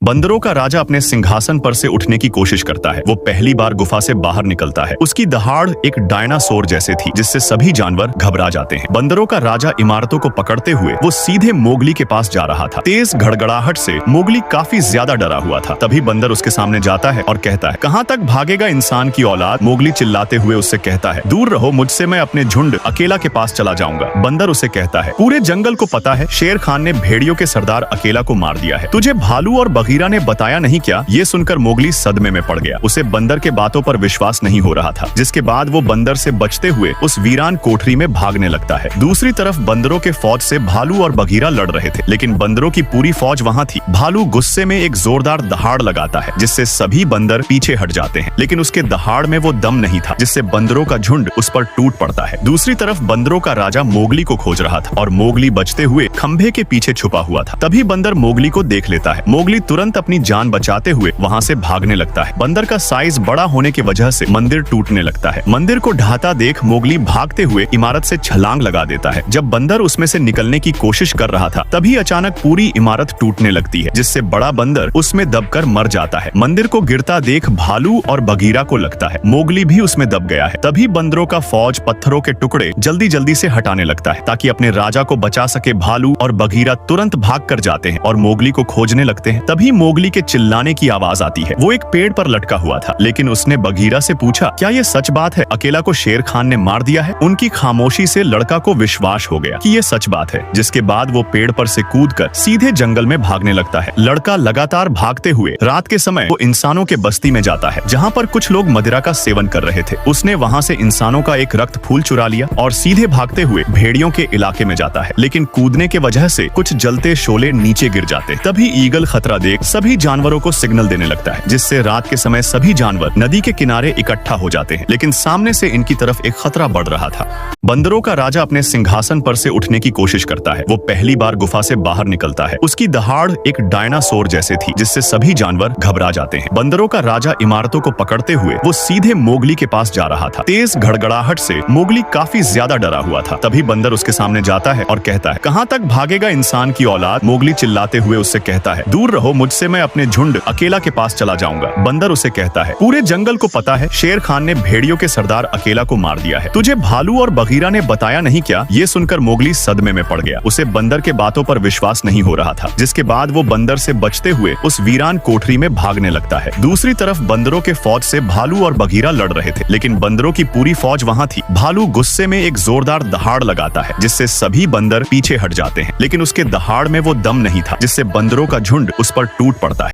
बंदरों का राजा अपने सिंहासन पर से उठने की कोशिश करता है। वो पहली बार गुफा से बाहर निकलता है। उसकी दहाड़ एक डायनासोर जैसे थी, जिससे सभी जानवर घबरा जाते हैं। बंदरों का राजा इमारतों को पकड़ते हुए वो सीधे मोगली के पास जा रहा था। तेज घड़घड़ाहट से मोगली काफी ज्यादा डरा हुआ था। तभी बंदर उसके सामने जाता है और कहता है, कहाँ तक भागेगा इंसान की औलाद। मोगली चिल्लाते हुए उससे कहता है, दूर रहो मुझसे, मैं अपने झुंड अकेला के पास चला जाऊंगा। बंदर उसे कहता है, पूरे जंगल को पता है शेर खान ने भेड़ियों के सरदार अकेला को मार दिया है। तुझे भालू और बगीरा ने बताया नहीं क्या? ये सुनकर मोगली सदमे में पड़ गया। उसे बंदर के बातों पर विश्वास नहीं हो रहा था, जिसके बाद वो बंदर से बचते हुए उस वीरान कोठरी में भागने लगता है। दूसरी तरफ बंदरों के फौज से भालू और बगीरा लड़ रहे थे, लेकिन बंदरों की पूरी फौज वहाँ थी। भालू गुस्से में एक जोरदार दहाड़ लगाता है, जिससे सभी बंदर पीछे हट जाते हैं, लेकिन उसके दहाड़ में वो दम नहीं था, जिससे बंदरों का झुंड उस पर टूट पड़ता है। दूसरी तरफ बंदरों का राजा मोगली को खोज रहा था और मोगली बचते हुए खंभे के पीछे छुपा हुआ था। तभी बंदर मोगली को देख लेता है। मोगली तुरंत अपनी जान बचाते हुए वहाँ से भागने लगता है। बंदर का साइज बड़ा होने की वजह से मंदिर टूटने लगता है। मंदिर को ढाता देख मोगली भागते हुए इमारत से छलांग लगा देता है। जब बंदर उसमें से निकलने की कोशिश कर रहा था, तभी अचानक पूरी इमारत टूटने लगती है, जिससे बड़ा बंदर उसमें दबकर मर जाता है। मंदिर को गिरता देख भालू और बगीरा को लगता है मोगली भी उसमें दब गया है। तभी बंदरों का फौज पत्थरों के टुकड़े जल्दी जल्दी से हटाने लगता है, ताकि अपने राजा को बचा सके। भालू और बगीरा तुरंत भाग कर जाते हैं और मोगली को खोजने लगते हैं। तभी मोगली के चिल्लाने की आवाज आती है। वो एक पेड़ पर लटका हुआ था, लेकिन उसने बगीरा से पूछा, क्या ये सच बात है अकेला को शेर खान ने मार दिया है? उनकी खामोशी से लड़का को विश्वास हो गया कि ये सच बात है, जिसके बाद वो पेड़ पर से कूदकर सीधे जंगल में भागने लगता है। लड़का लगातार भागते हुए रात के समय वो इंसानों के बस्ती में जाता है, जहाँ पर कुछ लोग मदिरा का सेवन कर रहे थे। उसने वहाँ से इंसानों का एक रक्त फूल चुरा लिया और सीधे भागते हुए भेड़ियों के इलाके में जाता है, लेकिन कूदने के वजह से कुछ जलते शोले नीचे गिर जाते। तभी ईगल खतरा देख सभी जानवरों को सिग्नल देने लगता है, जिससे रात के समय सभी जानवर नदी के किनारे इकट्ठा हो जाते हैं, लेकिन सामने से इनकी तरफ एक खतरा बढ़ रहा था। बंदरों का राजा अपने सिंहासन पर से उठने की कोशिश करता है। वो पहली बार गुफा से बाहर निकलता है। उसकी दहाड़ एक डायनासोर जैसे थी, जिससे सभी जानवर घबरा जाते हैं। बंदरों का राजा इमारतों को पकड़ते हुए वो सीधे मोगली के पास जा रहा था। तेज घड़घड़ाहट से मोगली काफी ज्यादा डरा हुआ था। तभी बंदर उसके सामने जाता है और कहता है, कहाँ तक भागेगा इंसान की औलाद। मोगली चिल्लाते हुए उससे कहता है, दूर रहो मुझसे, मैं अपने झुंड अकेला के पास चला जाऊंगा। बंदर उसे कहता है, पूरे जंगल को पता है शेर खान ने भेड़ियों के सरदार अकेला को मार दिया है। तुझे भालू और बगीरा ने बताया नहीं क्या? ये सुनकर मोगली सदमे में पड़ गया। उसे बंदर के बातों पर विश्वास नहीं हो रहा था, जिसके बाद वो बंदर से बचते हुए उस वीरान कोठरी में भागने लगता है। दूसरी तरफ बंदरों के फौज से भालू और बगीरा लड़ रहे थे, लेकिन बंदरों की पूरी फौज वहाँ थी। भालू गुस्से में एक जोरदार दहाड़ लगाता है, जिससे सभी बंदर पीछे हट जाते हैं, लेकिन उसके दहाड़ में वो दम नहीं था, जिससे बंदरों का झुंड उस पर टूट पड़ता है।